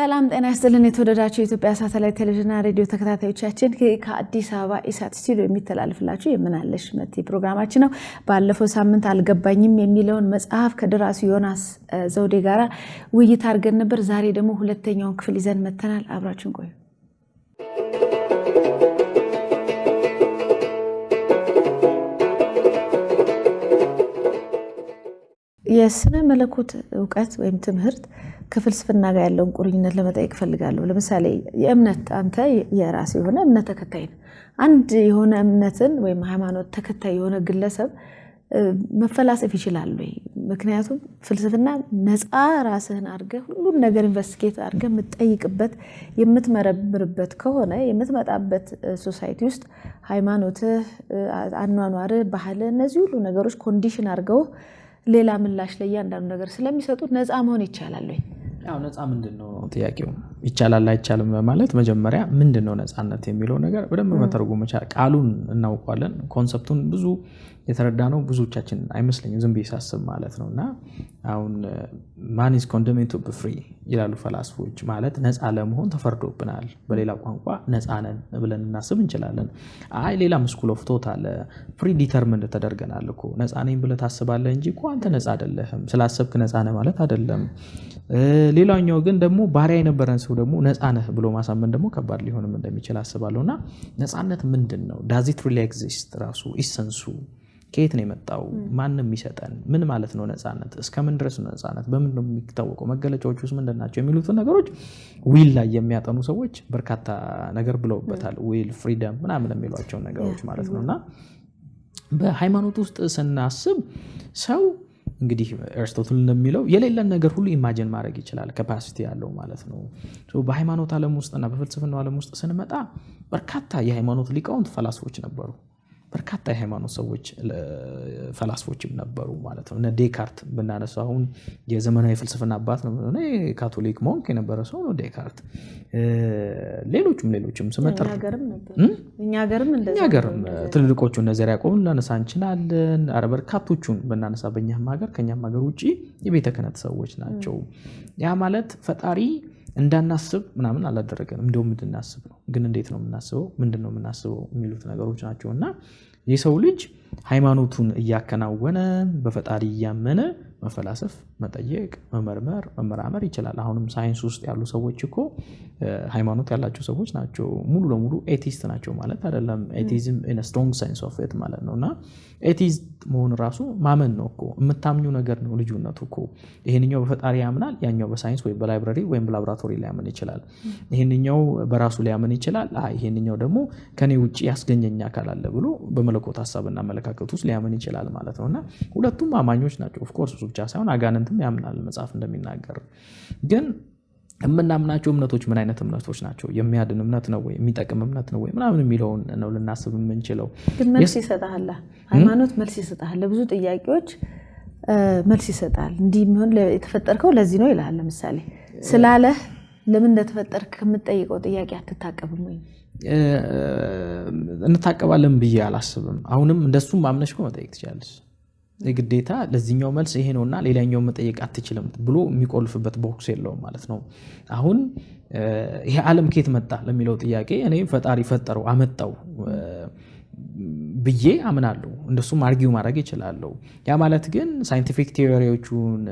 ሰላም ጤና ይስጥልን የተወደዳችሁ የኢትዮጵያ ሳተላይት ቴሌቪዥንና ሬዲዮ ተከታታዮቻችን ከአዲስ አበባ ኢሳት ስቱዲዮ የሚተላለፍላችሁ የምናለሽ መቲ ፕሮግራማችን ነው። ባለፈው ሳምንት አልገባኝም የሚለውን መጽሐፍ ከደራሲ ዮናስ ዘውዴ ጋራ ውይይት አድርገን ነበር። ዛሬ ደግሞ ሁለተኛውን ክፍል ይዘን መተናል። አብራችሁን ቆዩ። የስነ መለኮት ዕውቀት ወይም ትምህርት ከፍልስፍና ጋር ያለውን ቁርኝነት ለመጠየቅ ፈልጋለሁ። ለምሳሌ የእምነት አንተ የራስ የሆነ እምነት ተከታይ ነህ። አንድ የሆነ እምነትን ወይም ሃይማኖት ተከታይ የሆነ ግለሰብ መፈላሰፍ ይችላል ወይ? ምክንያቱም ፍልስፍና ነፃ ራስህን አድርገህ ሁሉን ነገር ኢንቨስቲጌት አድርገህ የምትጠይቅበት የምትመረምርበት ከሆነ የምትመጣበት ሶሳይቲ ውስጥ ሃይማኖትህ፣ አኗኗርህ፣ ባህልህ እነዚህ ሁሉ ነገሮች ኮንዲሽን አድርገው ሌላ ምላሽ ለእያንዳንዱ ነገር ስለሚሰጡ ነፃ መሆን ይቻላል ወይ? ያው ነፃ ምንድነው ጥያቄው? ይቻላል አይቻልም ማለት መጀመሪያ ምንድነው ነፃነት የሚለው ነገር በደንብ መተርጎም መቻል። ቃሉን እናውቀዋለን፣ ኮንሰፕቱን ብዙ የተረዳነው ብዙዎቻችን አይመስለኝም ዝም ብዬ ሳስብ ማለት ነውና አሁን ማን ኢዝ ኮንደምንድ ቱ ቢ ፍሪ ይላሉ ፈላስፎች። ማለት ነፃ ለመሆን ተፈርዶብናል። በሌላ ቋንቋ ነፃ ነን ብለን እናስብ እንችላለን። አይ ሌላ ስኩል ኦፍ ቶት አለ። ፕሪ ዲተርሚንድ ተደርገናል እኮ ነፃ ነኝ ብለህ ታስባለህ እንጂ እኮ አንተ ነፃ አይደለህም። ስላሰብክ ነፃ ነህ ማለት አይደለም። ሌላኛው ግን ደግሞ ባሪያ የነበረን ሰው ደግሞ ነፃ ነህ ብሎ ማሳመን ደግሞ ከባድ ሊሆንም እንደሚችል አስባለሁና ነፃነት ምንድነው? ዳዝ ኢት ሪሊ ኤግዚስት? ራሱ ኢሰንሱ ከየት ነው የመጣው? ማንም የሚሰጠን ምን ማለት ነው ነፃነት? እስከምን ድረስ ነው ነፃነት? በምን ነው የሚታወቀው? መገለጫዎች ውስጥ ምንድናቸው? የሚሉትን ነገሮች ዊል ላይ የሚያጠኑ ሰዎች በርካታ ነገር ብለውበታል። ዊል፣ ፍሪደም ምናምን የሚሏቸው ነገሮች ማለት ነውና በሃይማኖት ውስጥ ስናስብ ሰው እንግዲህ አርስቶትል እንደሚለው የሌለን ነገር ሁሉ ኢማጂን ማድረግ ይችላል፣ ካፓሲቲ ያለው ማለት ነው። በሃይማኖት ዓለም ውስጥና በፍልስፍናው ዓለም ውስጥ ስንመጣ በርካታ የሃይማኖት ሊቃውንት ፈላስፎች ነበሩ። በርካታ የሃይማኖት ሰዎች ፈላስፎችም ነበሩ ማለት ነው። እነ ዴካርት ብናነሳ አሁን የዘመናዊ ፍልስፍና አባት ነው። ካቶሊክ ሞንክ የነበረ ሰው ነው ዴካርት። ሌሎችም ስመጥር እኛ ሀገርም ትልልቆቹ እነ ዘርዓ ያዕቆብን ልናነሳ እንችላለን። በርካቶቹን ብናነሳ በእኛም ሀገር ከኛም ሀገር ውጭ የቤተ ክህነት ሰዎች ናቸው። ያ ማለት ፈጣሪ እንዳናስብ ምናምን አላደረገንም። እንደውም እንድናስብ ነው። ግን እንዴት ነው የምናስበው? ምንድነው የምናስበው? የሚሉት ነገሮች ናቸውና የሰው ልጅ ሃይማኖቱን እያከናወነ በፈጣሪ እያመነ መፈላሰፍ፣ መጠየቅ፣ መመርመር፣ መመራመር ይችላል። አሁንም ሳይንስ ውስጥ ያሉ ሰዎች እኮ ሃይማኖት ያላቸው ሰዎች ናቸው። ሙሉ ለሙሉ ኤቲስት ናቸው ማለት አይደለም። ኤቲዝም ኢን አ ስትሮንግ ሴንስ ኦፍ ኢት ማለት ነውና ኤቲስት መሆን ራሱ ማመን ነው እኮ። የምታምኙ ነገር ነው ልዩነቱ እኮ። ይሄንኛው በፈጣሪ ያምናል፣ ያኛው በሳይንስ ወይ በላይብራሪ ወይም በላቦራቶሪ ሊያምን ይችላል። ይሄንኛው በራሱ ሊያምን ይችላል። ይሄንኛው ደግሞ ከኔ ውጪ ያስገኘኝ አካል አለ ብሎ በመለኮት ሐሳብና አመለካከት ውስጥ ሊያምን ይችላል ማለት ነውና ሁለቱም አማኞች ናቸው። ኦፍ ኮርስ ብቻ ሳይሆን አጋንንትም ያምናል መጽሐፍ እንደሚናገር። ግን የምናምናቸው እምነቶች ምን አይነት እምነቶች ናቸው? የሚያድን እምነት ነው ወይ? የሚጠቅም እምነት ነው ወይ? ምናምን የሚለውን ነው ልናስብ የምንችለው። ግን መልስ ይሰጣል። ሃይማኖት መልስ ይሰጣል። ለብዙ ጥያቄዎች መልስ ይሰጣል። እንዲህ ምን የተፈጠርከው ለዚህ ነው ይላል። ለምሳሌ ስላለህ ለምን እንደተፈጠርክ ከምትጠይቀው ጥያቄ አትታቀብም ወይ? እንታቀባለን ብዬ አላስብም። አሁንም እንደሱም ማምነሽ እኮ መጠየቅ ትችላለሽ። የግዴታ ለዚህኛው መልስ ይሄ ነውና ሌላኛው መጠየቅ አትችልም ብሎ የሚቆልፍበት ቦክስ የለውም ማለት ነው። አሁን ይሄ ዓለም ከየት መጣ ለሚለው ጥያቄ እኔ ፈጣሪ ፈጠረው አመጣው ብዬ አምናለሁ። እንደሱም አርጊው ማድረግ ይችላለሁ። ያ ማለት ግን ሳይንቲፊክ ቲዮሪዎቹን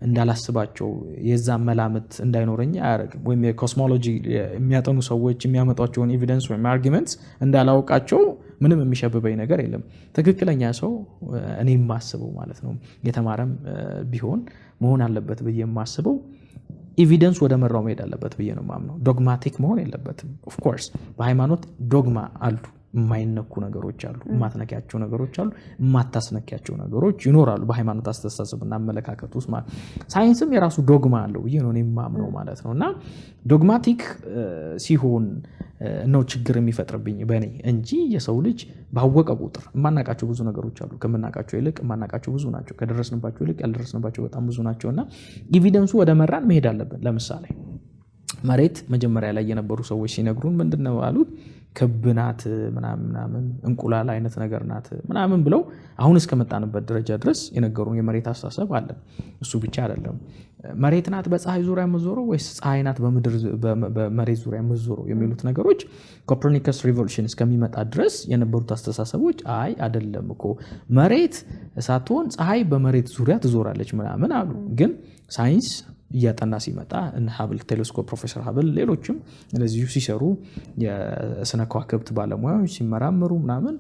እንዳላስባቸው የዛ መላምት እንዳይኖረኝ አያደርግም። ወይም የኮስሞሎጂ የሚያጠኑ ሰዎች የሚያመጧቸውን ኤቪደንስ ወይም አርጊመንትስ እንዳላውቃቸው ምንም የሚሸብበኝ ነገር የለም። ትክክለኛ ሰው እኔ የማስበው ማለት ነው የተማረም ቢሆን መሆን አለበት ብዬ የማስበው ኤቪደንስ ወደ መራው መሄድ አለበት ብዬ ነው የማምነው። ዶግማቲክ መሆን የለበትም። ኦፍ ኮርስ በሃይማኖት ዶግማ አሉ። የማይነኩ ነገሮች አሉ፣ የማትነኪያቸው ነገሮች አሉ፣ የማታስነኪያቸው ነገሮች ይኖራሉ በሃይማኖት አስተሳሰብና አመለካከት ውስጥ ማለት። ሳይንስም የራሱ ዶግማ አለው ብዬ ነው የማምነው ማለት ነውና ዶግማቲክ ሲሆን ነው ችግር የሚፈጥርብኝ በእኔ እንጂ የሰው ልጅ ባወቀ ቁጥር የማናቃቸው ብዙ ነገሮች አሉ። ከምናቃቸው ይልቅ የማናቃቸው ብዙ ናቸው። ከደረስንባቸው ይልቅ ያልደረስንባቸው በጣም ብዙ ናቸውና ኤቪደንሱ ወደ መራን መሄድ አለብን። ለምሳሌ መሬት መጀመሪያ ላይ የነበሩ ሰዎች ሲነግሩን ምንድነው አሉት? ክብ ናት ምናምን እንቁላል አይነት ነገር ናት ምናምን ብለው አሁን እስከመጣንበት ደረጃ ድረስ የነገሩን የመሬት አስተሳሰብ አለ። እሱ ብቻ አይደለም። መሬት ናት በፀሐይ ዙሪያ የምትዞረው ወይስ ፀሐይ ናት በመሬት ዙሪያ የምትዞረው የሚሉት ነገሮች ኮፐርኒከስ ሪቮሉሽን እስከሚመጣ ድረስ የነበሩት አስተሳሰቦች አይ አይደለም እኮ መሬት ሳትሆን ፀሐይ በመሬት ዙሪያ ትዞራለች ምናምን አሉ። ግን ሳይንስ እያጠና ሲመጣ እነ ሀብል ቴሌስኮፕ ፕሮፌሰር ሀብል ሌሎችም እንደዚሁ ሲሰሩ የስነ ከዋክብት ባለሙያዎች ሲመራመሩ ምናምን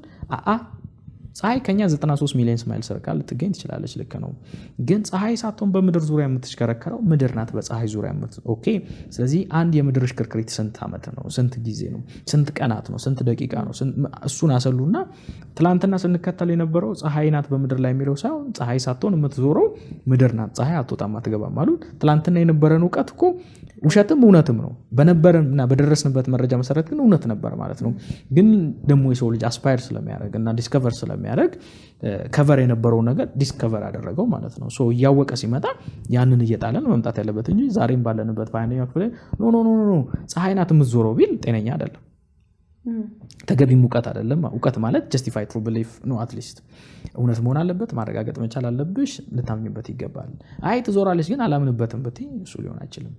ፀሐይ ከኛ 93 ሚሊዮን ማይልስ ርቃ ልትገኝ ትችላለች። ልክ ነው። ግን ፀሐይ ሳትሆን በምድር ዙሪያ የምትሽከረከረው ምድር ናት በፀሐይ ዙሪያ ኦኬ። ስለዚህ አንድ የምድር ሽክርክሪት ስንት ዓመት ነው? ስንት ጊዜ ነው? ስንት ቀናት ነው? ስንት ደቂቃ ነው? እሱን አሰሉና ትላንትና ስንከተል የነበረው ፀሐይ ናት በምድር ላይ የሚለው ሳይሆን ፀሐይ ሳትሆን የምትዞረው ምድር ናት፣ ፀሐይ አትወጣም አትገባም አሉ። ትላንትና የነበረን እውቀት እኮ ውሸትም እውነትም ነው። በነበረንና በደረስንበት መረጃ መሰረት ግን እውነት ነበር ማለት ነው። ግን ደግሞ የሰው ልጅ አስፓየር ስለሚያደርግ እና ዲስከቨር ስለሚያደርግ ከቨር የነበረው ነገር ዲስከቨር አደረገው ማለት ነው። ሶ እያወቀ ሲመጣ ያንን እየጣለን መምጣት ያለበት እንጂ ዛሬም ባለንበት በአንደኛው ክፍል ኖ ፀሐይ ናት የምትዞረው ቢል ጤነኛ አይደለም፣ ተገቢም እውቀት አይደለም። እውቀት ማለት ጀስቲፋይ ትሩ ቢሊፍ ነው። አትሊስት እውነት መሆን አለበት፣ ማረጋገጥ መቻል አለብሽ፣ ልታምኝበት ይገባል። አይ ትዞራለች ግን አላምንበትም ብትይ እሱ ሊሆን አይችልም።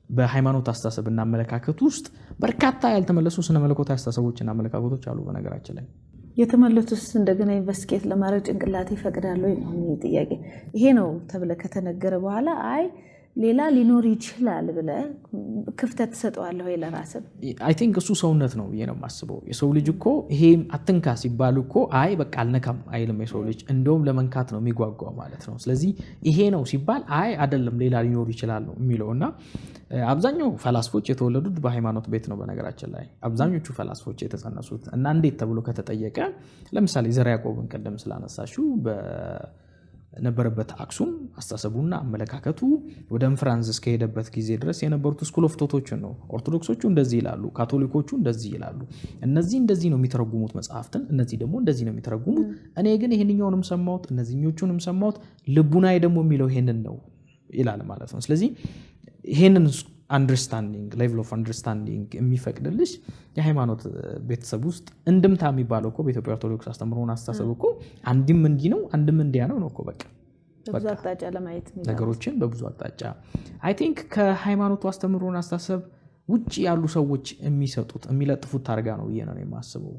በሃይማኖት አስተሳሰብና አመለካከት ውስጥ በርካታ ያልተመለሱ ስነ መለኮታዊ አስተሳሰቦችና አመለካከቶች አሉ። በነገራችን ላይ የተመለሱት እንደገና ኢንቨስቲጌት ለማድረግ ጭንቅላት ይፈቅዳል ወይ ነው ጥያቄ። ይሄ ነው ተብለ ከተነገረ በኋላ አይ ሌላ ሊኖር ይችላል ብለ ክፍተት ተሰጠዋለሁ ወይ ለራስህ? አይ ቲንክ እሱ ሰውነት ነው ብዬ ነው የማስበው። የሰው ልጅ እኮ ይሄ አትንካ ሲባል እኮ አይ በቃ አልነካም አይልም የሰው ልጅ፣ እንደውም ለመንካት ነው የሚጓጓው ማለት ነው። ስለዚህ ይሄ ነው ሲባል አይ አይደለም ሌላ ሊኖር ይችላል ነው የሚለው። እና አብዛኛው ፈላስፎች የተወለዱት በሃይማኖት ቤት ነው። በነገራችን ላይ አብዛኞቹ ፈላስፎች የተጸነሱት እና እንዴት ተብሎ ከተጠየቀ ለምሳሌ ዘርዓ ያዕቆብን ቀደም ስላነሳሽው ነበረበት አክሱም አስተሳሰቡና አመለካከቱ ወደ እንፍራንስ እስከሄደበት ጊዜ ድረስ የነበሩት ስኩል ኦፍ ቶቶችን ነው። ኦርቶዶክሶቹ እንደዚህ ይላሉ፣ ካቶሊኮቹ እንደዚህ ይላሉ። እነዚህ እንደዚህ ነው የሚተረጉሙት መጽሐፍትን፣ እነዚህ ደግሞ እንደዚህ ነው የሚተረጉሙት። እኔ ግን ይሄንኛውንም ሰማሁት እነዚህኞቹንም ሰማሁት፣ ልቡናዬ ደግሞ የሚለው ይሄንን ነው ይላል ማለት ነው። ስለዚህ ይሄንን አንደርስታንዲንግ ሌቭል ኦፍ አንደርስታንዲንግ የሚፈቅድልሽ የሃይማኖት ቤተሰብ ውስጥ እንድምታ የሚባለው እኮ በኢትዮጵያ ኦርቶዶክስ አስተምሮን አስተሳሰብ እኮ አንድም እንዲህ ነው አንድም እንዲያ ነው እኮ በቃ በብዙ አቅጣጫ ለማየት ነገሮችን በብዙ አቅጣጫ አይ ቲንክ ከሃይማኖቱ አስተምሮን አስተሳሰብ ውጭ ያሉ ሰዎች የሚሰጡት የሚለጥፉት ታርጋ ነው ብዬ ነው የማስበው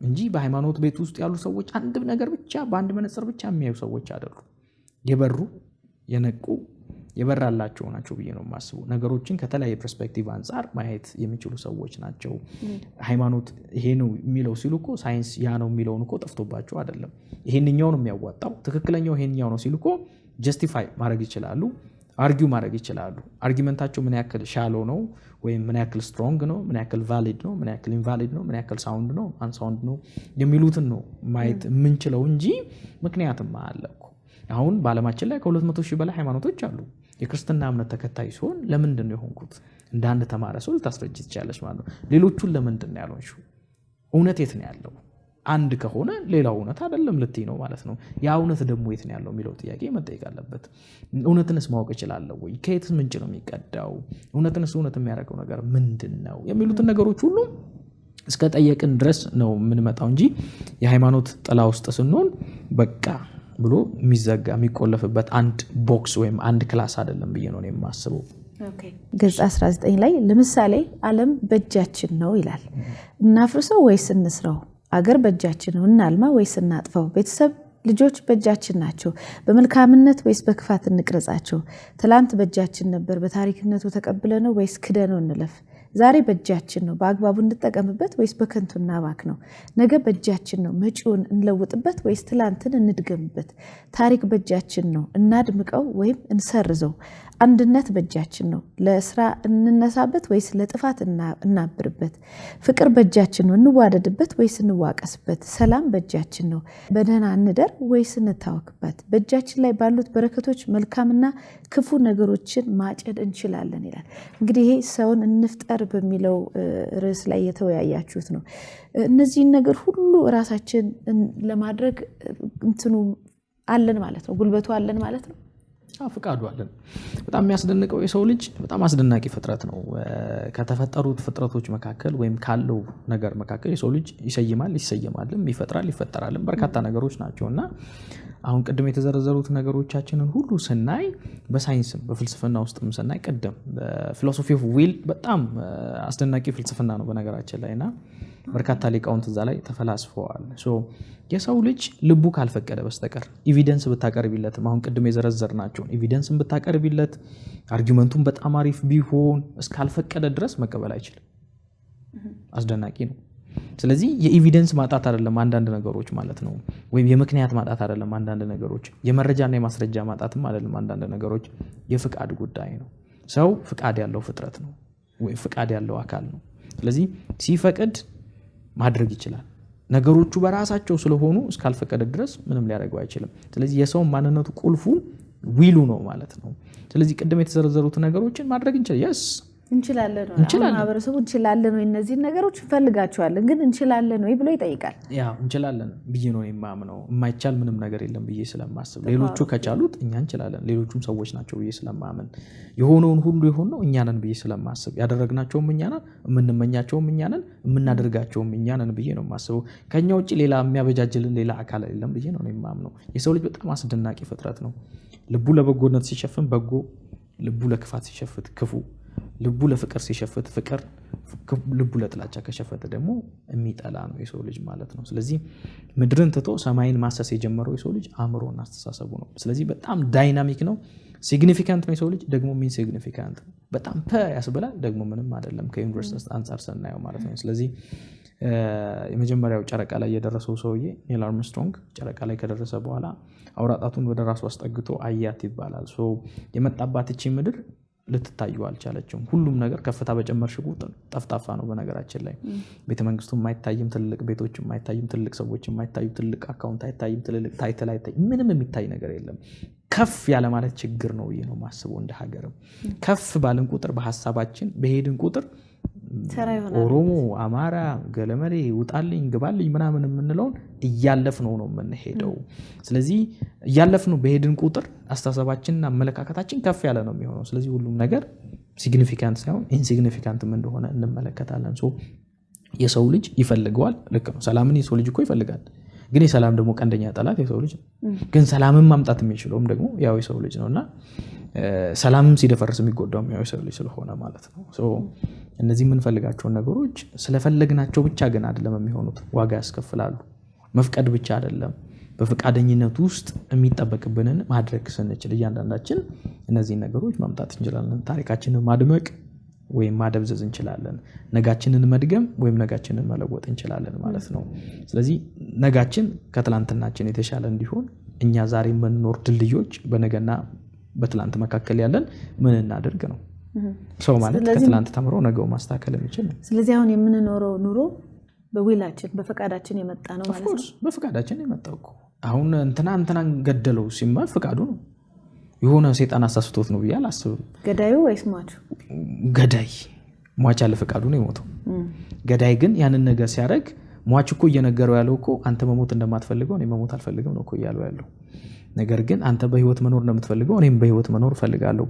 እንጂ በሃይማኖት ቤት ውስጥ ያሉ ሰዎች አንድ ነገር ብቻ በአንድ መነጽር ብቻ የሚያዩ ሰዎች አይደሉም። የበሩ የነቁ የበራላቸው ናቸው ብዬ ነው የማስበው። ነገሮችን ከተለያየ ፐርስፔክቲቭ አንጻር ማየት የሚችሉ ሰዎች ናቸው። ሃይማኖት ይሄ ነው የሚለው ሲሉ እኮ ሳይንስ ያ ነው የሚለውን እኮ ጠፍቶባቸው አይደለም። ይሄንኛው ነው የሚያዋጣው ትክክለኛው ይሄንኛው ነው ሲሉ እኮ ጀስቲፋይ ማድረግ ይችላሉ፣ አርጊው ማድረግ ይችላሉ። አርጊመንታቸው ምን ያክል ሻሎ ነው ወይም ምን ያክል ስትሮንግ ነው፣ ምን ያክል ቫሊድ ነው፣ ምን ያክል ኢንቫሊድ ነው፣ ምን ያክል ሳውንድ ነው አንሳውንድ ነው የሚሉትን ነው ማየት የምንችለው እንጂ ምክንያትም አለ እኮ። አሁን በዓለማችን ላይ ከ200 ሺህ በላይ ሃይማኖቶች አሉ። የክርስትና እምነት ተከታይ ሲሆን ለምንድን ነው የሆንኩት እንደ አንድ ተማረ ሰው ልታስረጅ ትችላለች ማለት ነው። ሌሎቹን ለምንድን ነው ያልሆንሽው? እውነት የት ነው ያለው? አንድ ከሆነ ሌላው እውነት አይደለም ልትይ ነው ማለት ነው። ያ እውነት ደግሞ የት ነው ያለው የሚለው ጥያቄ መጠየቅ አለበት። እውነትንስ ማወቅ እችላለሁ ወይ? ከየትስ ምንጭ ነው የሚቀዳው? እውነትንስ እውነት የሚያደርገው ነገር ምንድን ነው የሚሉትን ነገሮች ሁሉ እስከ ጠየቅን ድረስ ነው የምንመጣው እንጂ የሃይማኖት ጥላ ውስጥ ስንሆን በቃ ብሎ የሚዘጋ የሚቆለፍበት አንድ ቦክስ ወይም አንድ ክላስ አይደለም ብዬ ነው የማስበው። ገጽ 19 ላይ ለምሳሌ ዓለም በእጃችን ነው ይላል። እናፍርሰው ወይስ እንስራው? አገር በእጃችን ነው እናልማ ወይስ እናጥፋው? ቤተሰብ ልጆች በእጃችን ናቸው። በመልካምነት ወይስ በክፋት እንቅረጻቸው? ትላንት በእጃችን ነበር፣ በታሪክነቱ ተቀብለ ነው ወይስ ክደ ነው እንለፍ? ዛሬ በእጃችን ነው፣ በአግባቡ እንጠቀምበት ወይስ በከንቱ እናባክ ነው? ነገ በእጃችን ነው፣ መጪውን እንለውጥበት ወይስ ትላንትን እንድገምበት? ታሪክ በእጃችን ነው፣ እናድምቀው ወይም እንሰርዘው? አንድነት በእጃችን ነው፣ ለስራ እንነሳበት ወይስ ለጥፋት እናብርበት? ፍቅር በእጃችን ነው፣ እንዋደድበት ወይስ እንዋቀስበት? ሰላም በእጃችን ነው፣ በደህና እንደር ወይስ እንታወክበት? በእጃችን ላይ ባሉት በረከቶች መልካምና ክፉ ነገሮችን ማጨድ እንችላለን ይላል። እንግዲህ ይሄ ሰውን እንፍጠር በሚለው ርዕስ ላይ የተወያያችሁት ነው። እነዚህን ነገር ሁሉ ራሳችን ለማድረግ እንትኑ አለን ማለት ነው፣ ጉልበቱ አለን ማለት ነው። ፍቃዱ አለን። በጣም የሚያስደንቀው የሰው ልጅ በጣም አስደናቂ ፍጥረት ነው። ከተፈጠሩት ፍጥረቶች መካከል ወይም ካለው ነገር መካከል የሰው ልጅ ይሰይማል፣ ይሰየማልም፣ ይፈጥራል፣ ይፈጠራልም በርካታ ነገሮች ናቸውና አሁን ቅድም የተዘረዘሩት ነገሮቻችንን ሁሉ ስናይ በሳይንስም በፍልስፍና ውስጥም ስናይ ቅድም ፊሎሶፊ ኦፍ ዊል በጣም አስደናቂ ፍልስፍና ነው በነገራችን ላይና በርካታ ሊቃውንት እዛ ላይ ተፈላስፈዋል። የሰው ልጅ ልቡ ካልፈቀደ በስተቀር ኤቪደንስ ብታቀርቢለትም አሁን ቅድም የዘረዘርናቸውን ኤቪደንስን ብታቀርቢለት አርጊመንቱን በጣም አሪፍ ቢሆን እስካልፈቀደ ድረስ መቀበል አይችልም። አስደናቂ ነው። ስለዚህ የኤቪደንስ ማጣት አይደለም አንዳንድ ነገሮች ማለት ነው፣ ወይም የምክንያት ማጣት አይደለም አንዳንድ ነገሮች፣ የመረጃና የማስረጃ ማጣትም አይደለም አንዳንድ ነገሮች፣ የፍቃድ ጉዳይ ነው። ሰው ፍቃድ ያለው ፍጥረት ነው ወይም ፍቃድ ያለው አካል ነው። ስለዚህ ሲፈቅድ ማድረግ ይችላል። ነገሮቹ በራሳቸው ስለሆኑ እስካልፈቀደ ድረስ ምንም ሊያደርገው አይችልም። ስለዚህ የሰው ማንነቱ ቁልፉ ዊሉ ነው ማለት ነው። ስለዚህ ቅድም የተዘረዘሩት ነገሮችን ማድረግ እንችላለን ነው። ማህበረሰቡ እንችላለን ወይ እነዚህን ነገሮች እንፈልጋቸዋለን ግን እንችላለን ወይ ብሎ ይጠይቃል። እንችላለን ብዬ ነው የማምነው። የማይቻል ምንም ነገር የለም ብዬ ስለማስብ ሌሎቹ ከቻሉት እኛ እንችላለን፣ ሌሎቹም ሰዎች ናቸው ብዬ ስለማምን የሆነውን ሁሉ የሆነው እኛ ነን ብዬ ስለማስብ ያደረግናቸውም እኛ ነን፣ የምንመኛቸውም እኛ ነን፣ የምናደርጋቸውም እኛ ነን ብዬ ነው የማስበው። ከኛ ውጭ ሌላ የሚያበጃጅልን ሌላ አካል የለም ብዬ ነው የማምነው። የሰው ልጅ በጣም አስደናቂ ፍጥረት ነው። ልቡ ለበጎነት ሲሸፍን በጎ፣ ልቡ ለክፋት ሲሸፍት ክፉ፣ ልቡ ለፍቅር ሲሸፍት ፍቅር፣ ልቡ ለጥላቻ ከሸፈተ ደግሞ የሚጠላ ነው የሰው ልጅ ማለት ነው። ስለዚህ ምድርን ትቶ ሰማይን ማሰስ የጀመረው የሰው ልጅ አእምሮና አስተሳሰቡ ነው። ስለዚህ በጣም ዳይናሚክ ነው፣ ሲግኒፊካንት ነው የሰው ልጅ ደግሞ ሚን ሲግኒፊካንት ነው። በጣም ያስብላል ደግሞ ምንም አይደለም ከዩኒቨርሲቲ አንጻር ስናየው ማለት ነው። ስለዚህ የመጀመሪያው ጨረቃ ላይ የደረሰው ሰውዬ ኒል አርምስትሮንግ ጨረቃ ላይ ከደረሰ በኋላ አውራጣቱን ወደ ራሱ አስጠግቶ አያት ይባላል። የመጣባት እቺ ምድር ልትታየው አልቻለችም። ሁሉም ነገር ከፍታ በጨመርሽ ቁጥር ጠፍጣፋ ነው። በነገራችን ላይ ቤተመንግስቱ የማይታይም፣ ትልቅ ቤቶች የማይታይም፣ ትልቅ ሰዎች የማይታዩም፣ ትልቅ አካውንት አይታይም፣ ትልልቅ ታይትል አይታይም፣ ምንም የሚታይ ነገር የለም። ከፍ ያለ ማለት ችግር ነው ብዬ ነው የማስበው። እንደ ሀገርም ከፍ ባልን ቁጥር በሀሳባችን በሄድን ቁጥር ኦሮሞ፣ አማራ፣ ገለመሬ፣ ውጣልኝ፣ ግባልኝ ምናምን የምንለውን እያለፍነው ነው የምንሄደው። ስለዚህ እያለፍነው በሄድን ቁጥር አስተሳሰባችንና አመለካከታችን ከፍ ያለ ነው የሚሆነው። ስለዚህ ሁሉም ነገር ሲግኒፊካንት ሳይሆን ኢንሲግኒፊካንትም እንደሆነ እንመለከታለን። የሰው ልጅ ይፈልገዋል። ልክ ነው። ሰላምን የሰው ልጅ እኮ ይፈልጋል። ግን የሰላም ደግሞ ቀንደኛ ጠላት የሰው ልጅ ነው። ግን ሰላምን ማምጣት የሚችለውም ደግሞ ያው የሰው ልጅ ነው እና ሰላምም ሲደፈርስ የሚጎዳውም ያው የሰው ልጅ ስለሆነ ማለት ነው። እነዚህ የምንፈልጋቸውን ነገሮች ስለፈለግናቸው ብቻ ግን አይደለም የሚሆኑት፣ ዋጋ ያስከፍላሉ። መፍቀድ ብቻ አይደለም፣ በፈቃደኝነት ውስጥ የሚጠበቅብንን ማድረግ ስንችል እያንዳንዳችን እነዚህን ነገሮች ማምጣት እንችላለን። ታሪካችንን ማድመቅ ወይም ማደብዘዝ እንችላለን። ነጋችንን መድገም ወይም ነጋችንን መለወጥ እንችላለን ማለት ነው። ስለዚህ ነጋችን ከትላንትናችን የተሻለ እንዲሆን እኛ ዛሬ የምንኖር ድልድዮች በነገና በትላንት መካከል ያለን ምን እናደርግ ነው። ሰው ማለት ከትላንት ተምሮ ነገው ማስተካከል የሚችል ነው። ስለዚህ አሁን የምንኖረው ኑሮ በዊላችን በፈቃዳችን የመጣ ነው ማለት ነው። በፈቃዳችን የመጣው እኮ አሁን እንትናን ገደለው ሲባል ፈቃዱ ነው። የሆነ ሰይጣን አሳስቶት ነው ብዬ አላስብም። ገዳዩ ወይስ ሟቹ? ገዳይ ሟች ያለ ፈቃዱ ነው የሞተው። ገዳይ ግን ያንን ነገር ሲያደርግ ሟች እኮ እየነገረው ያለው እኮ አንተ መሞት እንደማትፈልገው እኔ መሞት አልፈልግም ነው እኮ እያለው ያለው። ነገር ግን አንተ በህይወት መኖር እንደምትፈልገው እኔም በህይወት መኖር እፈልጋለሁ።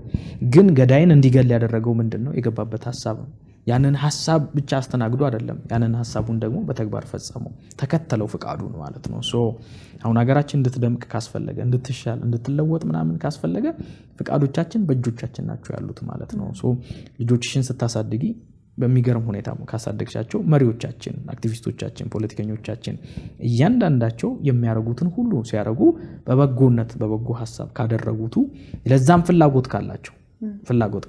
ግን ገዳይን እንዲገል ያደረገው ምንድን ነው? የገባበት ሀሳብ ነው። ያንን ሀሳብ ብቻ አስተናግዶ አይደለም፣ ያንን ሀሳቡን ደግሞ በተግባር ፈጸመው፣ ተከተለው ፍቃዱን ማለት ነው። አሁን ሀገራችን እንድትደምቅ ካስፈለገ፣ እንድትሻል፣ እንድትለወጥ ምናምን ካስፈለገ ፍቃዶቻችን በእጆቻችን ናቸው ያሉት ማለት ነው። ልጆችሽን ስታሳድጊ በሚገርም ሁኔታ ካሳደግሻቸው መሪዎቻችን፣ አክቲቪስቶቻችን፣ ፖለቲከኞቻችን እያንዳንዳቸው የሚያደርጉትን ሁሉ ሲያደርጉ በበጎነት በበጎ ሀሳብ ካደረጉቱ ለዛም ፍላጎት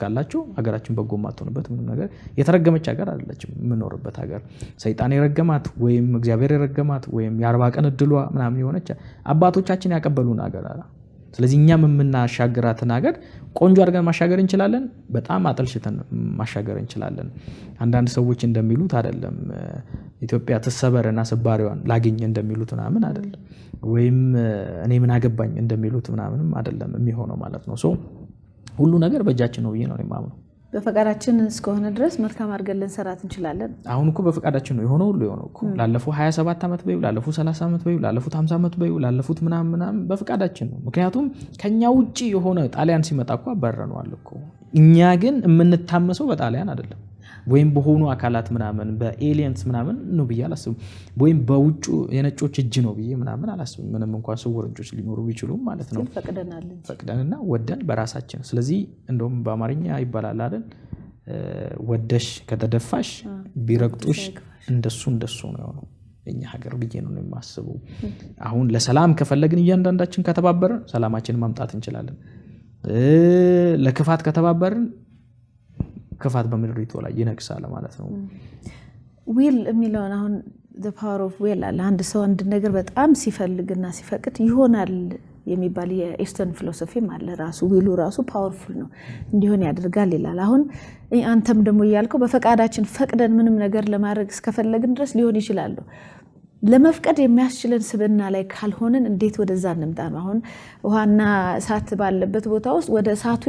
ካላቸው ሀገራችን በጎ ማትሆንበት ምንም ነገር የተረገመች ሀገር አይደለችም። የምኖርበት ሀገር ሰይጣን የረገማት ወይም እግዚአብሔር የረገማት ወይም የ40 ቀን እድሏ ምናምን የሆነች አባቶቻችን ያቀበሉን ሀገር አለ። ስለዚህ እኛም የምናሻግራትን ሀገር ቆንጆ አድርገን ማሻገር እንችላለን፣ በጣም አጠልሽተን ማሻገር እንችላለን። አንዳንድ ሰዎች እንደሚሉት አይደለም፣ ኢትዮጵያ ትሰበርና ስባሪዋን ላግኝ እንደሚሉት ምናምን አይደለም፣ ወይም እኔ ምን አገባኝ እንደሚሉት ምናምንም አይደለም የሚሆነው ማለት ነው። ሁሉ ነገር በእጃችን ነው ብዬ ነው የማምነው። በፈቃዳችን እስከሆነ ድረስ መልካም አድርገን ልንሰራት እንችላለን። አሁን እኮ በፈቃዳችን ነው የሆነው ሁሉ የሆነው እኮ ላለፉት 27 ዓመት በይው ላለፉት 30 ዓመት በይው ላለፉት 50 ዓመት በይው ላለፉት ምናምን በፈቃዳችን ነው። ምክንያቱም ከኛ ውጪ የሆነ ጣሊያን ሲመጣ እኮ አባረነዋል እኮ። እኛ ግን የምንታመሰው በጣሊያን አይደለም ወይም በሆኑ አካላት ምናምን በኤሊየንስ ምናምን ነው ብዬ አላስብም። ወይም በውጭ የነጮች እጅ ነው ብዬ ምናምን አላስብም። ምንም እንኳን ስውር እጆች ሊኖሩ ቢችሉም ማለት ነው። ፈቅደንና ወደን በራሳችን። ስለዚህ እንደውም በአማርኛ ይባላል አይደል ወደሽ ከተደፋሽ ቢረግጡሽ እንደሱ ነው የሆነው እኛ ሀገር ብዬ ነው የማስበው። አሁን ለሰላም ከፈለግን እያንዳንዳችን ከተባበርን ሰላማችንን ማምጣት እንችላለን። ለክፋት ከተባበርን ክፋት በምድሪቱ ላይ ይነግሳል ማለት ነው። ዊል የሚለውን አሁን the power of will አለ። አንድ ሰው አንድ ነገር በጣም ሲፈልግና ሲፈቅድ ይሆናል የሚባል የኢስተርን ፊሎሶፊም አለ። ራሱ ዊሉ ራሱ ፓወርፉል ነው እንዲሆን ያደርጋል ይላል። አሁን አንተም ደግሞ እያልከው በፈቃዳችን ፈቅደን ምንም ነገር ለማድረግ እስከፈለግን ድረስ ሊሆን ይችላል። ለመፍቀድ የሚያስችለን ስብና ላይ ካልሆነን እንዴት ወደዛ እንምጣ ነው? አሁን ውሃና እሳት ባለበት ቦታ ውስጥ ወደ እሳቱ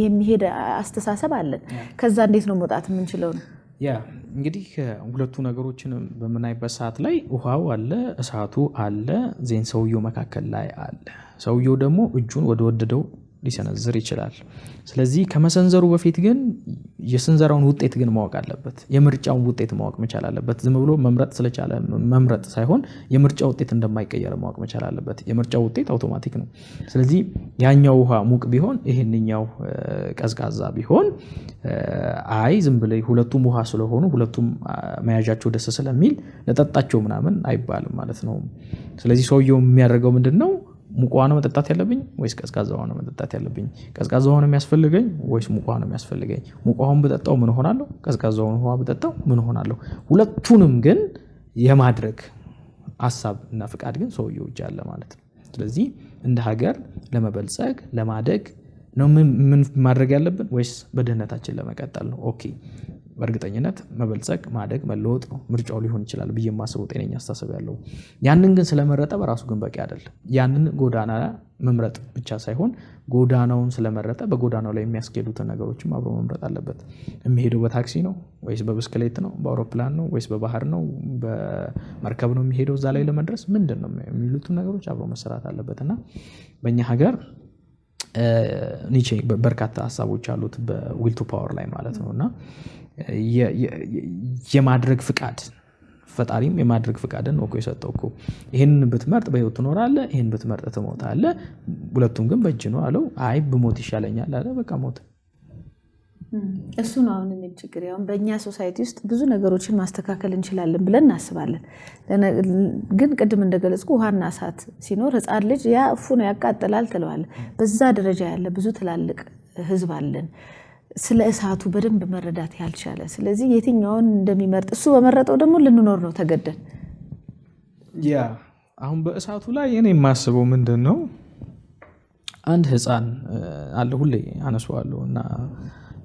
የሚሄድ አስተሳሰብ አለን። ከዛ እንዴት ነው መውጣት የምንችለው ነው? ያ እንግዲህ ሁለቱ ነገሮችን በምናይበት ሰዓት ላይ ውሃው አለ፣ እሳቱ አለ፣ ዜን ሰውየው መካከል ላይ አለ። ሰውየው ደግሞ እጁን ወደ ወደደው ሊሰነዝር ይችላል። ስለዚህ ከመሰንዘሩ በፊት ግን የስንዘራውን ውጤት ግን ማወቅ አለበት። የምርጫውን ውጤት ማወቅ መቻል አለበት። ዝም ብሎ መምረጥ ስለቻለ መምረጥ ሳይሆን የምርጫ ውጤት እንደማይቀየር ማወቅ መቻል አለበት። የምርጫው ውጤት አውቶማቲክ ነው። ስለዚህ ያኛው ውሃ ሙቅ ቢሆን ይሄንኛው ቀዝቃዛ ቢሆን አይ ዝም ብለ ሁለቱም ውሃ ስለሆኑ ሁለቱም መያዣቸው ደስ ስለሚል ለጠጣቸው ምናምን አይባልም ማለት ነው። ስለዚህ ሰውየው የሚያደርገው ምንድነው? ሙቅ ውሃ ነው መጠጣት ያለብኝ ወይስ ቀዝቃዛ ውሃ ነው መጠጣት ያለብኝ? ቀዝቃዛ ውሃ ነው የሚያስፈልገኝ ወይስ ሙቅ ውሃ ነው የሚያስፈልገኝ? ሙቅ ውሃውን ብጠጣው ምን ሆናለሁ? ቀዝቃዛውን ውሃ ብጠጣው ምን ሆናለሁ? ሁለቱንም ግን የማድረግ ሐሳብ እና ፍቃድ ግን ሰውየው እጅ አለ ማለት ነው። ስለዚህ እንደ ሀገር ለመበልጸግ ለማደግ ነው ምን ማድረግ ያለብን ወይስ በድህነታችን ለመቀጠል ነው? ኦኬ በእርግጠኝነት መበልጸግ ማደግ መለወጥ ነው ምርጫው ሊሆን ይችላል ብዬ የማስበው ጤነኛ አስተሳሰብ ያለው። ያንን ግን ስለመረጠ በራሱ ግን በቂ አይደለም። ያንን ጎዳና መምረጥ ብቻ ሳይሆን ጎዳናውን ስለመረጠ በጎዳናው ላይ የሚያስኬዱትን ነገሮችም አብሮ መምረጥ አለበት። የሚሄደው በታክሲ ነው ወይስ በብስክሌት ነው? በአውሮፕላን ነው ወይስ በባህር ነው? በመርከብ ነው የሚሄደው? እዛ ላይ ለመድረስ ምንድን ነው የሚሉትን ነገሮች አብሮ መሰራት አለበት እና በእኛ ሀገር ኒቼ በርካታ ሀሳቦች አሉት በዊል ቱ ፓወር ላይ ማለት ነው እና የማድረግ ፍቃድ ፈጣሪም የማድረግ ፍቃድን ነው እኮ የሰጠው እኮ። ይሄንን ብትመርጥ በህይወት ትኖራለህ፣ ይሄን ብትመርጥ ትሞታለህ። ሁለቱም ግን በእጅ ነው አለው። አይ ብሞት ይሻለኛል አለ። በቃ ሞት። እሱ ነው አሁን እኔ ችግር ያው በእኛ ሶሳይቲ ውስጥ ብዙ ነገሮችን ማስተካከል እንችላለን ብለን እናስባለን። ግን ቅድም እንደገለጽኩ ውሃና እሳት ሲኖር ህፃን ልጅ ያ እፉ ነው ያቃጥላል ትለዋለህ። በዛ ደረጃ ያለ ብዙ ትላልቅ ህዝብ አለን ስለ እሳቱ በደንብ መረዳት ያልቻለ። ስለዚህ የትኛውን እንደሚመርጥ እሱ በመረጠው ደግሞ ልንኖር ነው ተገደን። ያ አሁን በእሳቱ ላይ እኔ የማስበው ምንድን ነው አንድ ህፃን አለ ሁሌ አነሳዋለሁ እና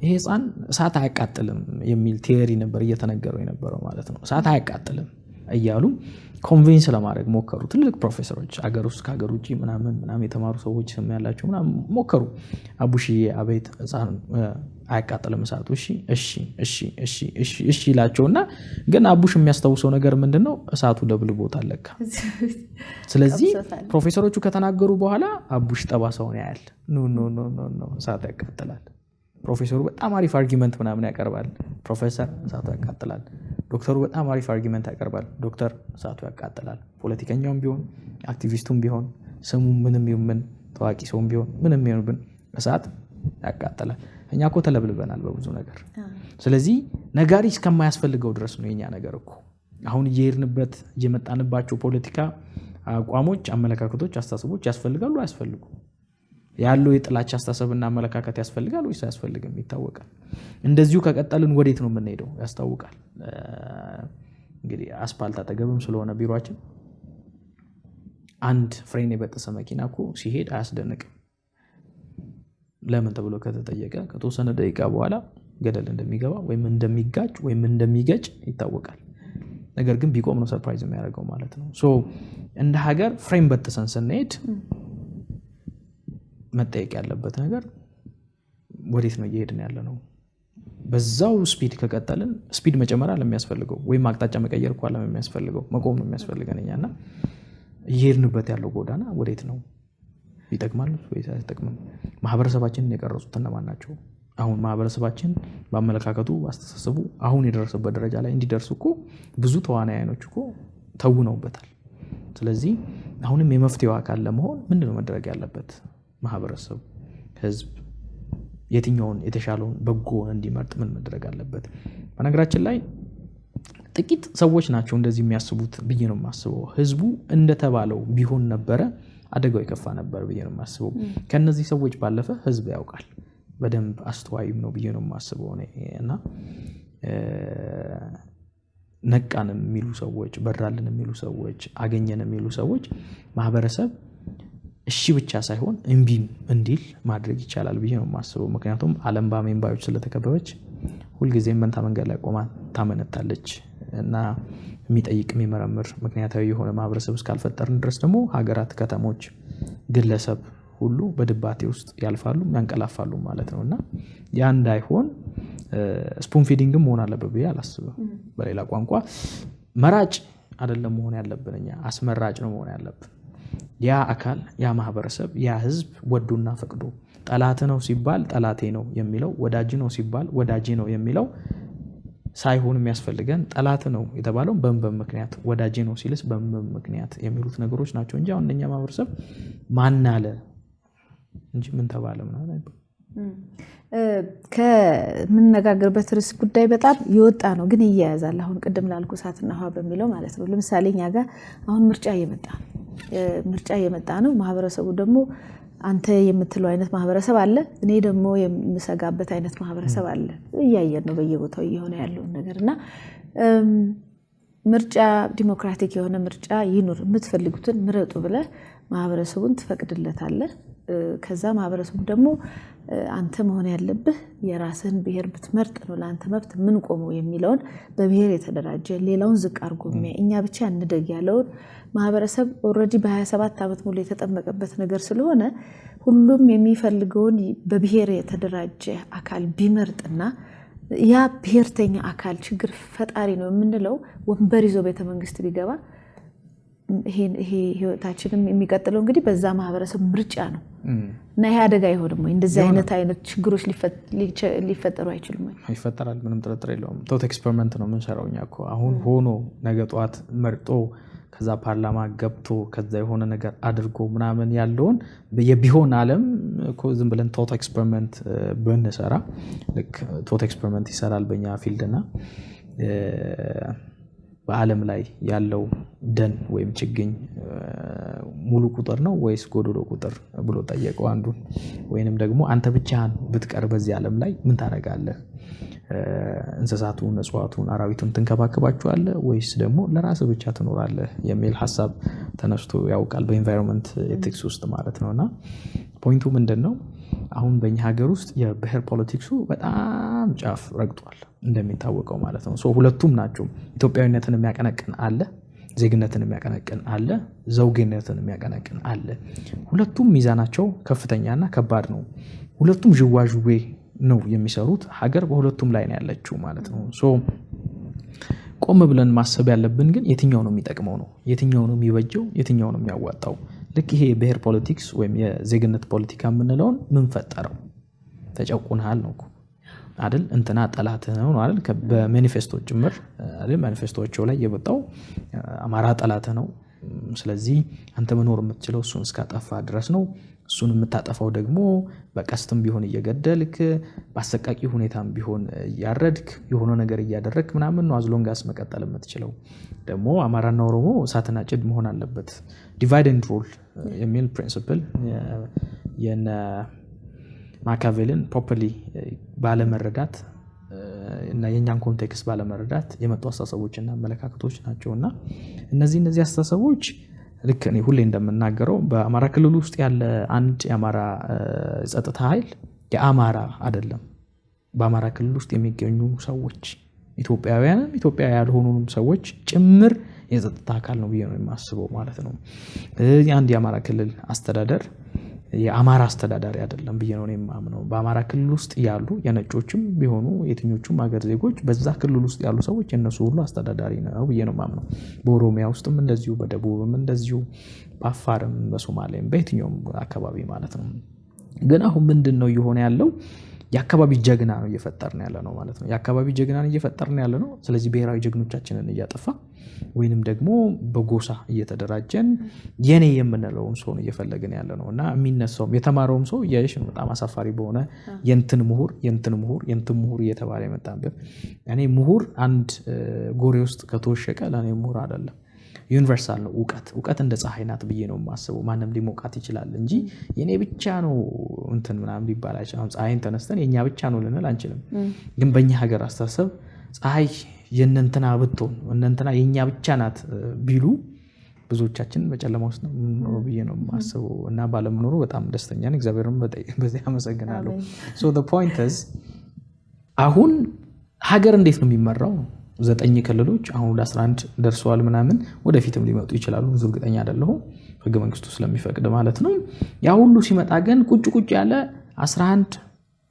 ይሄ ህፃን እሳት አያቃጥልም የሚል ቲዮሪ ነበር እየተነገረው የነበረው ማለት ነው። እሳት አያቃጥልም እያሉ ኮንቪንስ ለማድረግ ሞከሩ ትልልቅ ፕሮፌሰሮች አገር ውስጥ ከሀገር ውጭ ምናምን የተማሩ ሰዎች ስም ያላቸው ምናምን ሞከሩ። አቡሽዬ አቤት ህፃን አያቃጥልም እሳቱ እሺ ይላቸውና ግን አቡሽ የሚያስታውሰው ነገር ምንድነው? እሳቱ ለብልቦት አለካ። ስለዚህ ፕሮፌሰሮቹ ከተናገሩ በኋላ አቡሽ ጠባሳውን ያያል። ኖ እሳቱ ያቃጥላል። ፕሮፌሰሩ በጣም አሪፍ አርጊመንት ምናምን ያቀርባል። ፕሮፌሰር እሳቱ ያቃጥላል። ዶክተሩ በጣም አሪፍ አርጊመንት ያቀርባል። ዶክተር እሳቱ ያቃጥላል። ፖለቲከኛውም ቢሆን አክቲቪስቱም ቢሆን ስሙ ምንም ይሁን ታዋቂ ሰውም ቢሆን ምንም ይሁን እሳት ያቃጥላል። እኛ እኮ ተለብልበናል በብዙ ነገር። ስለዚህ ነጋሪ እስከማያስፈልገው ድረስ ነው የኛ ነገር እኮ። አሁን እየሄድንበት እየመጣንባቸው ፖለቲካ አቋሞች፣ አመለካከቶች፣ አስተሳሰቦች ያስፈልጋሉ አያስፈልጉ? ያለው የጥላቻ አስተሳሰብና አመለካከት ያስፈልጋል ወይስ አያስፈልግም? ይታወቃል። እንደዚሁ ከቀጠልን ወዴት ነው የምንሄደው? ያስታውቃል። እንግዲህ አስፓልት አጠገብም ስለሆነ ቢሮአችን አንድ ፍሬን የበጠሰ መኪና እኮ ሲሄድ አያስደንቅም። ለምን ተብሎ ከተጠየቀ ከተወሰነ ደቂቃ በኋላ ገደል እንደሚገባ ወይም እንደሚጋጭ ወይም እንደሚገጭ ይታወቃል። ነገር ግን ቢቆም ነው ሰርፕራይዝ የሚያደርገው ማለት ነው። ሶ እንደ ሀገር ፍሬም በጥሰን ስንሄድ መጠየቅ ያለበት ነገር ወዴት ነው እየሄድን ያለ ነው? በዛው ስፒድ ከቀጠልን ስፒድ መጨመር ለሚያስፈልገው ወይም አቅጣጫ መቀየር እኮ ለሚያስፈልገው መቆም ነው የሚያስፈልገን እኛና እየሄድንበት ያለው ጎዳና ወዴት ነው? ይጠቅማል ወይስ አይጠቅምም? ማህበረሰባችንን የቀረጹት እነማን ናቸው? አሁን ማህበረሰባችን በአመለካከቱ አስተሳሰቡ አሁን የደረሰበት ደረጃ ላይ እንዲደርሱ እኮ ብዙ ተዋናዮች እኮ ተውነውበታል። ስለዚህ አሁንም የመፍትሄው አካል ለመሆን ምንድነው መደረግ ያለበት? ማህበረሰብ፣ ህዝብ የትኛውን የተሻለውን በጎ እንዲመርጥ ምን መደረግ አለበት? በነገራችን ላይ ጥቂት ሰዎች ናቸው እንደዚህ የሚያስቡት ብዬ ነው የማስበው። ህዝቡ እንደተባለው ቢሆን ነበረ አደጋው የከፋ ነበር ብዬ ነው የማስበው። ከነዚህ ሰዎች ባለፈ ህዝብ ያውቃል፣ በደንብ አስተዋይም ነው ብዬ ነው የማስበው እና ነቃን የሚሉ ሰዎች፣ በራልን የሚሉ ሰዎች፣ አገኘን የሚሉ ሰዎች ማህበረሰብ እሺ ብቻ ሳይሆን እምቢም እንዲል ማድረግ ይቻላል ብዬ ነው የማስበው። ምክንያቱም ዓለም በአሜንባዮች ስለተከበበች ሁልጊዜም መንታ መንገድ ላይ ቆማ ታመነታለች እና የሚጠይቅ የሚመረምር ምክንያታዊ የሆነ ማህበረሰብ እስካልፈጠርን ድረስ ደግሞ ሀገራት፣ ከተሞች፣ ግለሰብ ሁሉ በድባቴ ውስጥ ያልፋሉ፣ ያንቀላፋሉ ማለት ነው እና ያ እንዳይሆን ስፑን ፊዲንግም መሆን አለበት ብዬ አላስብም። በሌላ ቋንቋ መራጭ አይደለም መሆን ያለብን፣ እኛ አስመራጭ ነው መሆን ያለብን። ያ አካል፣ ያ ማህበረሰብ፣ ያ ህዝብ ወዶና ፈቅዶ ጠላት ነው ሲባል ጠላቴ ነው የሚለው፣ ወዳጅ ነው ሲባል ወዳጄ ነው የሚለው ሳይሆን የሚያስፈልገን ጠላት ነው የተባለው በምን ምክንያት፣ ወዳጄ ነው ሲልስ በምን ምክንያት የሚሉት ነገሮች ናቸው እንጂ አሁን እኛ ማህበረሰብ ማን አለ እንጂ ምን ተባለ ምናምን አይባልም። ከምንነጋገርበት ርዕስ ጉዳይ በጣም የወጣ ነው ግን ይያያዛል። አሁን ቅድም ላልኩ እሳትና ውሃ በሚለው ማለት ነው። ለምሳሌ እኛ ጋር አሁን ምርጫ እየመጣ ነው። ማህበረሰቡ ደግሞ አንተ የምትለው አይነት ማህበረሰብ አለ፣ እኔ ደግሞ የምሰጋበት አይነት ማህበረሰብ አለ። እያየን ነው በየቦታው እየሆነ ያለውን ነገር እና ምርጫ ዲሞክራቲክ የሆነ ምርጫ ይኑር፣ የምትፈልጉትን ምረጡ ብለህ ማህበረሰቡን ትፈቅድለታለህ። ከዛ ማህበረሰቡ ደግሞ አንተ መሆን ያለብህ የራስህን ብሔር ብትመርጥ ነው ለአንተ መብት ምን ቆመው የሚለውን በብሔር የተደራጀ ሌላውን ዝቅ አድርጎ የሚያይ እኛ ብቻ እንደግ ያለውን ማህበረሰብ ኦልሬዲ በ27 ዓመት ሙሉ የተጠመቀበት ነገር ስለሆነ ሁሉም የሚፈልገውን በብሔር የተደራጀ አካል ቢመርጥና ያ ብሔርተኛ አካል ችግር ፈጣሪ ነው የምንለው ወንበር ይዞ ቤተመንግስት ቢገባ ይሄ ህይወታችንም የሚቀጥለው እንግዲህ በዛ ማህበረሰብ ምርጫ ነው እና ይሄ አደጋ አይሆንም ወይ? እንደዚህ አይነት ችግሮች ሊፈጠሩ አይችሉም ወይ? ይፈጠራል፣ ምንም ጥርጥር የለውም። ቶት ኤክስፐሪመንት ነው የምንሰራው እኛ እኮ አሁን ሆኖ ነገ ጠዋት መርጦ ከዛ ፓርላማ ገብቶ ከዛ የሆነ ነገር አድርጎ ምናምን ያለውን የቢሆን ዓለም እኮ ዝም ብለን ቶት ኤክስፐሪመንት ብንሰራ ልክ ቶት ኤክስፐሪመንት ይሰራል በእኛ ፊልድና በዓለም ላይ ያለው ደን ወይም ችግኝ ሙሉ ቁጥር ነው ወይስ ጎዶሎ ቁጥር ብሎ ጠየቀው አንዱን። ወይንም ደግሞ አንተ ብቻህን ብትቀር በዚህ ዓለም ላይ ምን ታደርጋለህ? እንስሳቱን፣ እጽዋቱን፣ አራዊቱን ትንከባከባቸዋለህ ወይስ ደግሞ ለራስህ ብቻ ትኖራለህ የሚል ሀሳብ ተነስቶ ያውቃል በኢንቫይሮንመንት ኤቲክስ ውስጥ ማለት ነውና ፖይንቱ ምንድነው? አሁን በእኛ ሀገር ውስጥ የብሔር ፖለቲክሱ በጣም ጫፍ ረግጧል እንደሚታወቀው ማለት ነው። ሁለቱም ናቸው። ኢትዮጵያዊነትን የሚያቀነቅን አለ፣ ዜግነትን የሚያቀነቅን አለ፣ ዘውጌነትን የሚያቀነቅን አለ። ሁለቱም ሚዛናቸው ከፍተኛና ከባድ ነው። ሁለቱም ዥዋዥዌ ነው የሚሰሩት። ሀገር በሁለቱም ላይ ነው ያለችው ማለት ነው። ቆም ብለን ማሰብ ያለብን ግን የትኛው ነው የሚጠቅመው ነው፣ የትኛው ነው የሚበጀው፣ የትኛው ነው የሚያዋጣው። ልክ ይሄ የብሔር ፖለቲክስ ወይም የዜግነት ፖለቲካ የምንለውን ምን ፈጠረው? ተጨቁንሃል ነው አይደል? እንትና ጠላትህ ነው አይደል? በማኒፌስቶ ጭምር አይደል? ማኒፌስቶቸው ላይ የወጣው አማራ ጠላትህ ነው፣ ስለዚህ አንተ መኖር የምትችለው እሱን እስካጠፋ ድረስ ነው፣ እሱን የምታጠፋው ደግሞ በቀስትም ቢሆን እየገደልክ በአሰቃቂ ሁኔታም ቢሆን እያረድክ የሆነ ነገር እያደረግክ ምናምን ነው አዝሎንጋስ መቀጠል የምትችለው። ደግሞ አማራና ኦሮሞ እሳትና ጭድ መሆን አለበት። ዲቫይድ ኤንድ ሩል የሚል ፕሪንሲፕል የነ ማካቬልን ፕሮፐርሊ ባለመረዳት እና የኛን ኮንቴክስት ባለመረዳት የመጡ አስተሳሰቦችና አመለካከቶች ናቸውና እነዚህ አስተሳሰቦች ልክ እኔ ሁሌ እንደምናገረው በአማራ ክልል ውስጥ ያለ አንድ የአማራ ጸጥታ ኃይል የአማራ አይደለም። በአማራ ክልል ውስጥ የሚገኙ ሰዎች ኢትዮጵያውያንም ኢትዮጵያ ያልሆኑንም ሰዎች ጭምር የጸጥታ አካል ነው ብዬ ነው የማስበው ማለት ነው። አንድ የአማራ ክልል አስተዳደር የአማራ አስተዳዳሪ አይደለም ብዬ ነው የማምነው። በአማራ ክልል ውስጥ ያሉ የነጮችም ቢሆኑ የትኞቹም ሀገር ዜጎች በዛ ክልል ውስጥ ያሉ ሰዎች የነሱ ሁሉ አስተዳዳሪ ነው ብዬ ነው የማምነው። በኦሮሚያ ውስጥም እንደዚሁ፣ በደቡብም እንደዚሁ፣ በአፋርም፣ በሶማሌም በየትኛውም አካባቢ ማለት ነው። ግን አሁን ምንድን ነው እየሆነ ያለው? የአካባቢ ጀግና ነው እየፈጠርን ያለ ነው ማለት ነው። የአካባቢ ጀግናን እየፈጠርን ያለ ነው። ስለዚህ ብሔራዊ ጀግኖቻችንን እያጠፋ ወይንም ደግሞ በጎሳ እየተደራጀን የኔ የምንለውን ሰው ነው እየፈለግን ያለ ነው። እና የሚነሳውም የተማረውም ሰው እያየሽ ነው በጣም አሳፋሪ በሆነ የንትን ምሁር እየተባለ የመጣበት። እኔ ምሁር አንድ ጎሬ ውስጥ ከተወሸቀ ለእኔ ምሁር አይደለም። ዩኒቨርሳል ነው እውቀት እንደ ፀሐይ ናት ብዬ ነው የማስበው። ማንም ሊሞቃት ይችላል እንጂ የኔ ብቻ ነው እንትን ምናምን ሊባል አይችልም። ፀሐይን ተነስተን የኛ ብቻ ነው ልንል አንችልም። ግን በእኛ ሀገር አስተሳሰብ ፀሐይ የእነንትና ብትሆን እነንትና የኛ ብቻ ናት ቢሉ ብዙዎቻችን በጨለማ ውስጥ ነው ብዬ ነው የማስበው። እና ባለመኖሩ በጣም ደስተኛ ነኝ። እግዚአብሔርን በዚህ አመሰግናለሁ። ሶ the point is አሁን ሀገር እንዴት ነው የሚመራው? 9 ክልሎች አሁን ወደ 11 ደርሰዋል ምናምን፣ ወደፊትም ሊመጡ ይችላሉ። ብዙ እርግጠኛ አይደለሁም ህገ መንግስቱ ስለሚፈቅድ ማለት ነው። ያ ሁሉ ሲመጣ ግን ቁጭ ያለ 11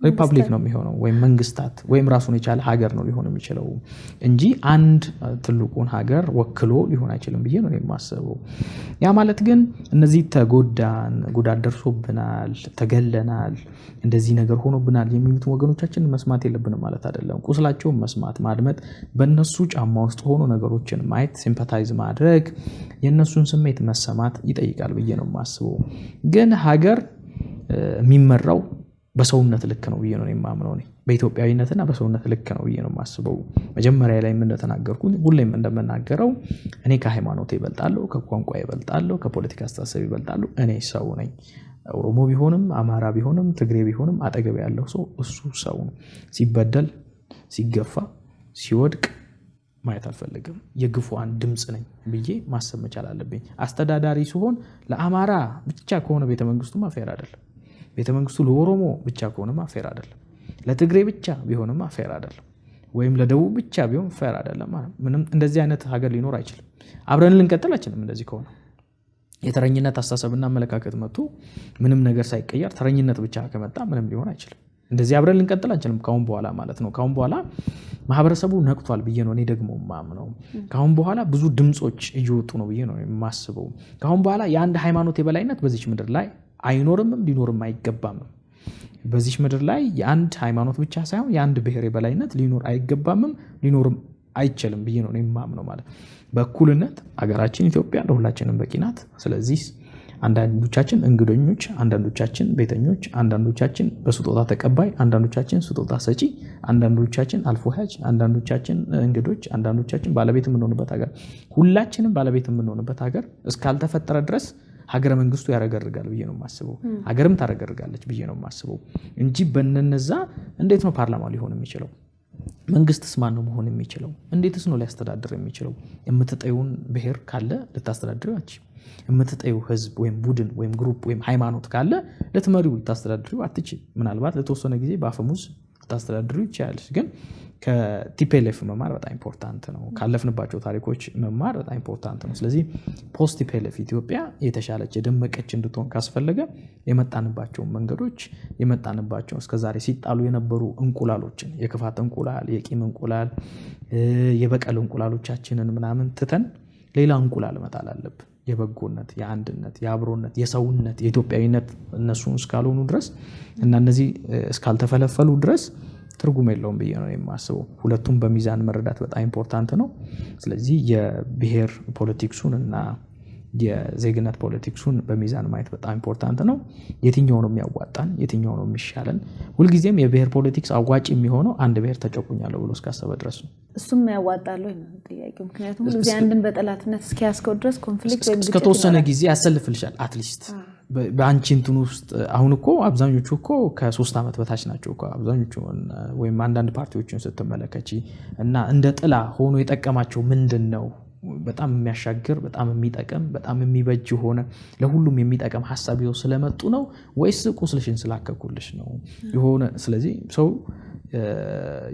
ሪፐብሊክ ነው የሚሆነው፣ ወይም መንግስታት፣ ወይም ራሱን የቻለ ሀገር ነው ሊሆን የሚችለው እንጂ አንድ ትልቁን ሀገር ወክሎ ሊሆን አይችልም ብዬ ነው የማስበው። ያ ማለት ግን እነዚህ ተጎዳን፣ ጉዳት ደርሶብናል፣ ተገለናል፣ እንደዚህ ነገር ሆኖብናል የሚሉት ወገኖቻችን መስማት የለብንም ማለት አይደለም። ቁስላቸውን መስማት፣ ማድመጥ፣ በእነሱ ጫማ ውስጥ ሆኖ ነገሮችን ማየት፣ ሲምፓታይዝ ማድረግ፣ የእነሱን ስሜት መሰማት ይጠይቃል ብዬ ነው የማስበው። ግን ሀገር የሚመራው በሰውነት ልክ ነው ብዬ ነው የማምነው። በኢትዮጵያዊነትና በሰውነት ልክ ነው ብዬ ነው የማስበው። መጀመሪያ ላይ እንደተናገርኩት ሁሌም እንደምናገረው እኔ ከሃይማኖት ይበልጣለሁ፣ ከቋንቋ ይበልጣለሁ፣ ከፖለቲካ አስተሳሰብ ይበልጣለሁ። እኔ ሰው ነኝ። ኦሮሞ ቢሆንም አማራ ቢሆንም ትግሬ ቢሆንም አጠገብ ያለው ሰው እሱ ሰው ነው። ሲበደል፣ ሲገፋ፣ ሲወድቅ ማየት አልፈልግም። የግፉዋን ድምፅ ነኝ ብዬ ማሰብ መቻል አለብኝ። አስተዳዳሪ ሲሆን ለአማራ ብቻ ከሆነ ቤተመንግስቱማ ፌር አይደለም። ቤተመንግስቱ ለኦሮሞ ብቻ ከሆነማ ፌር አይደለም። ለትግሬ ብቻ ቢሆንማ ፌር አይደለም። ወይም ለደቡብ ብቻ ቢሆን ፌር አይደለም። ምንም እንደዚህ አይነት ሀገር ሊኖር አይችልም። አብረን ልንቀጥል አይችልም። እንደዚህ ከሆነ የተረኝነት አስተሳሰብና አመለካከት መጥቶ ምንም ነገር ሳይቀየር ተረኝነት ብቻ ከመጣ ምንም ሊሆን አይችልም። እንደዚህ አብረን ልንቀጥል አንችልም ካሁን በኋላ ማለት ነው። ካሁን በኋላ ማህበረሰቡ ነቅቷል ብዬ ነው እኔ ደግሞ የማምነው። ካሁን በኋላ ብዙ ድምጾች እየወጡ ነው ብዬ ነው የማስበው። ካሁን በኋላ የአንድ ሃይማኖት የበላይነት በዚች ምድር ላይ አይኖርምም፣ ሊኖርም አይገባምም። በዚህ ምድር ላይ የአንድ ሃይማኖት ብቻ ሳይሆን የአንድ ብሔር የበላይነት ሊኖር አይገባምም፣ ሊኖርም አይችልም ብዬ ነው የማምነው። ማለት በእኩልነት አገራችን ኢትዮጵያ ለሁላችንም በቂ ናት። ስለዚህ አንዳንዶቻችን እንግዶኞች፣ አንዳንዶቻችን ቤተኞች፣ አንዳንዶቻችን በስጦታ ተቀባይ፣ አንዳንዶቻችን ስጦታ ሰጪ፣ አንዳንዶቻችን አልፎ ሀጅ፣ አንዳንዶቻችን እንግዶች፣ አንዳንዶቻችን ባለቤት የምንሆንበት ሀገር፣ ሁላችንም ባለቤት የምንሆንበት ሀገር እስካልተፈጠረ ድረስ ሀገረ መንግስቱ ያረጋግጋል ብዬ ነው የማስበው። ሀገርም ታረጋግጋለች ብዬ ነው የማስበው እንጂ በነነዛ እንዴት ነው ፓርላማ ሊሆን የሚችለው? መንግስትስ ማን ነው መሆን የሚችለው? እንዴትስ ነው ሊያስተዳድር የሚችለው? የምትጠይውን ብሔር ካለ ልታስተዳድሪው አትችይም። የምትጠይው ህዝብ ወይም ቡድን ወይም ግሩፕ ወይም ሃይማኖት ካለ ልትመሪው ልታስተዳድሪው አትችይም። ምናልባት ለተወሰነ ጊዜ በአፈሙዝ ልታስተዳድሪው ይችላልሽ። ግን ከቲፒኤልኤፍ መማር በጣም ኢምፖርታንት ነው። ካለፍንባቸው ታሪኮች መማር በጣም ኢምፖርታንት ነው። ስለዚህ ፖስት ቲፒኤልኤፍ ኢትዮጵያ የተሻለች የደመቀች እንድትሆን ካስፈለገ የመጣንባቸውን መንገዶች የመጣንባቸው እስከዛሬ ሲጣሉ የነበሩ እንቁላሎችን፣ የክፋት እንቁላል፣ የቂም እንቁላል፣ የበቀል እንቁላሎቻችንን ምናምን ትተን ሌላ እንቁላል መጣል አለብን። የበጎነት፣ የአንድነት፣ የአብሮነት፣ የሰውነት፣ የኢትዮጵያዊነት እነሱን እስካልሆኑ ድረስ እና እነዚህ እስካልተፈለፈሉ ድረስ ትርጉም የለውም ብዬ ነው የማስበው። ሁለቱም በሚዛን መረዳት በጣም ኢምፖርታንት ነው። ስለዚህ የብሔር ፖለቲክሱን እና የዜግነት ፖለቲክሱን በሚዛን ማየት በጣም ኢምፖርታንት ነው። የትኛው ነው የሚያዋጣን? የትኛው ነው የሚሻለን? ሁልጊዜም የብሔር ፖለቲክስ አዋጭ የሚሆነው አንድ ብሔር ተጨቁኛለሁ ብሎ እስካሰበ ድረስ ነው። እሱም ያዋጣል ወይ ነው ጥያቄው። ምክንያቱም ሁልጊዜ አንድን በጠላትነት እስኪያስከው ድረስ ኮንፍሊክት ወይም እስከተወሰነ ጊዜ ያሰልፍልሻል። አትሊስት በአንቺ እንትን ውስጥ አሁን እኮ አብዛኞቹ እኮ ከ3 ዓመት በታች ናቸው እኮ አብዛኞቹ፣ ወይም አንዳንድ ፓርቲዎችን ስትመለከቺ እና እንደ ጥላ ሆኖ የጠቀማቸው ምንድን ነው? በጣም የሚያሻግር፣ በጣም የሚጠቅም፣ በጣም የሚበጅ ሆነ ለሁሉም የሚጠቅም ሀሳብ ይዘው ስለመጡ ነው ወይስ ቁስልሽን ስላከኩልሽ ነው የሆነ? ስለዚህ ሰው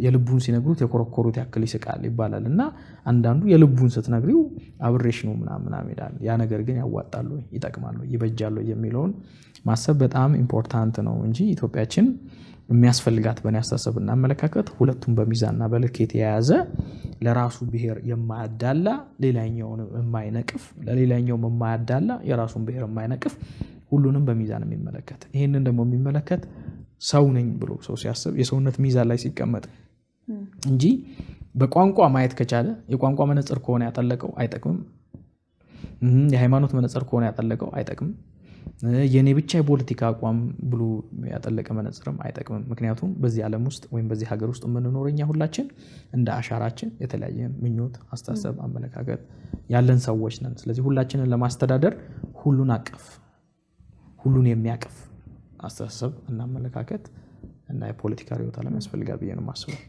የልቡን ሲነግሩት የኮረኮሩት ያክል ይስቃል ይባላል እና አንዳንዱ የልቡን ስትነግሪው አብሬሽ ነው ምናምን ይላል። ያ ነገር ግን ያዋጣሉ ይጠቅማሉ ይበጃሉ የሚለውን ማሰብ በጣም ኢምፖርታንት ነው እንጂ ኢትዮጵያችን የሚያስፈልጋት በእኔ አስተሳሰብና አመለካከት ሁለቱም በሚዛንና በልኬት የያዘ ለራሱ ብሔር የማያዳላ ሌላኛውን የማይነቅፍ ለሌላኛው የማያዳላ የራሱን ብሔር የማይነቅፍ ሁሉንም በሚዛን የሚመለከት ይሄንን ደግሞ የሚመለከት ሰው ነኝ ብሎ ሰው ሲያስብ የሰውነት ሚዛን ላይ ሲቀመጥ እንጂ በቋንቋ ማየት ከቻለ የቋንቋ መነጽር ከሆነ ያጠለቀው አይጠቅምም። የሃይማኖት መነጽር ከሆነ ያጠለቀው አይጠቅምም። የኔ ብቻ የፖለቲካ አቋም ብሎ ያጠለቀ መነጽርም አይጠቅምም። ምክንያቱም በዚህ ዓለም ውስጥ ወይም በዚህ ሀገር ውስጥ የምንኖረኛ ሁላችን እንደ አሻራችን የተለያየ ምኞት፣ አስተሳሰብ፣ አመለካከት ያለን ሰዎች ነን። ስለዚህ ሁላችንን ለማስተዳደር ሁሉን አቀፍ ሁሉን የሚያቅፍ አስተሳሰብ እና አመለካከት እና የፖለቲካ ርዕዮተ ዓለም ያስፈልጋል ብዬ ነው የማስበው።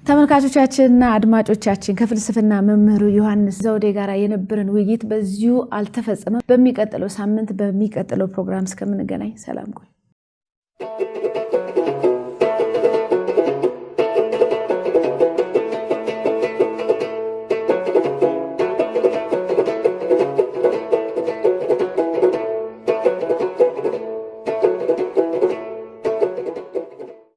ተመልካቾቻችንና አድማጮቻችን ከፍልስፍና መምህሩ ዮሐንስ ዘውዴ ጋር የነበረን ውይይት በዚሁ አልተፈጸመም። በሚቀጥለው ሳምንት በሚቀጥለው ፕሮግራም እስከምንገናኝ ሰላም ቆዩ።